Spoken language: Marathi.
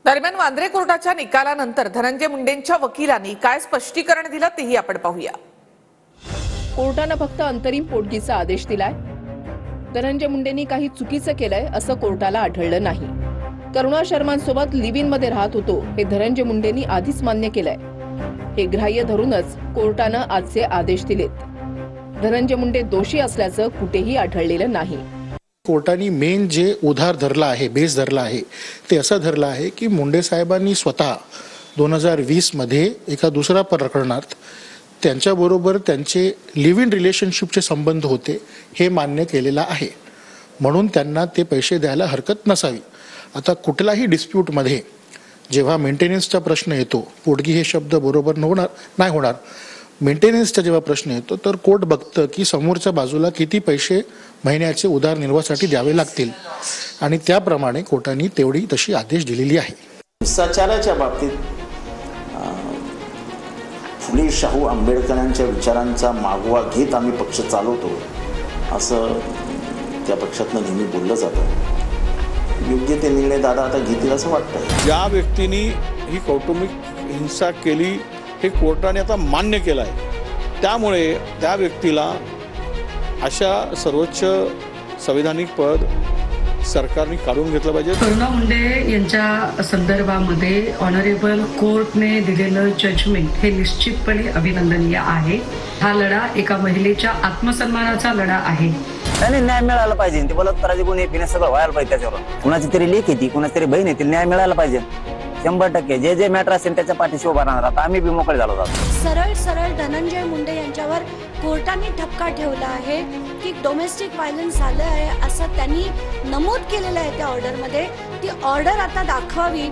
दरम्यान वांद्रे कोर्टाच्या निकालानंतर धनंजय मुंडेंच्या वकिलांनी काय स्पष्टीकरण दिलं तेही आपण पाहूया। कोर्टानं फक्त अंतरिम पोटगीचा आदेश दिलाय। धनंजय मुंडेंनी काही चुकीचं केलंय असं कोर्टाला आढळलं नाही। करुणा शर्मांसोबत लिव्ह इन मध्ये राहत होतो हे धनंजय मुंडेंनी आधीच मान्य केलंय। हे ग्राह्य धरूनच कोर्टानं आजचे आदेश दिलेत। धनंजय मुंडे दोषी असल्याचं कुठेही आढळलेलं नाही। कोर्टाने मेन जे उधार धरला आहे, बेस धरला आहे, ते असं धरलं आहे की मुंडे साहेबांनी स्वतः 2020 मध्ये एका दुसऱ्या प्रकरणात त्यांच्याबरोबर त्यांचे लिव्ह इन रिलेशनशिपचे संबंध होते हे मान्य केलेलं आहे, म्हणून त्यांना ते पैसे द्यायला हरकत नसावी। आता कुठलाही डिस्प्यूटमध्ये जेव्हा मेंटेनन्सचा प्रश्न येतो, पोटगी हे शब्द बरोबर नाही होणार, मेंटेनन्सचा जेव्हा प्रश्न येतो तर कोर्ट बघतं की समोरच्या बाजूला किती पैसे महिन्याचे उदारनिर्वाहासाठी द्यावे लागतील आणि त्याप्रमाणे कोर्टाने तेवढी तशी आदेश दिलेली आहे। भ्रष्टाचाराच्या बाबतीत फुले शाहू आंबेडकरांच्या विचारांचा मागोवा घेत आम्ही पक्ष चालवतो असं त्या पक्षातनं नेहमी बोललं जातं। योग्य ते निर्णय दादा आता घेतील असं वाटतं। ज्या व्यक्तीने ही कौटुंबिक हिंसा केली हे कोर्टाने आता मान्य केलं आहे, त्यामुळे त्या व्यक्तीला अशा सर्वोच्च संवैधानिक पद सरकारने काढून घेतलं पाहिजे। करुणा मुंडे यांच्या संदर्भामध्ये ऑनरेबल कोर्टने दिलेलं जजमेंट हे निश्चितपणे अभिनंदनीय आहे। हा लढा एका महिलेच्या आत्मसन्मानाचा लढा आहे। त्याने न्याय मिळाला पाहिजे। ते बोलत करायचे गुन्हे पिणे सगळं व्हायला पाहिजे। त्याच्यावर कुणाची तरी लेख येते, कुणाची तरी बहीण येतील, न्याय मिळायला पाहिजे। 100% जे जे मॅटर असेल त्याच्या पाठीशी उभा राहणार। आता आम्ही बी मोकळे झालो आहोत। सरळ धनंजय मुंडे यांच्यावर कोर्टाने ठपका ठेवला आहे की डोमेस्टिक व्हायलन्स झालं आहे असं त्यांनी नमूद केलेलं आहे त्या ऑर्डरमध्ये। ती ऑर्डर आता दाखवावी।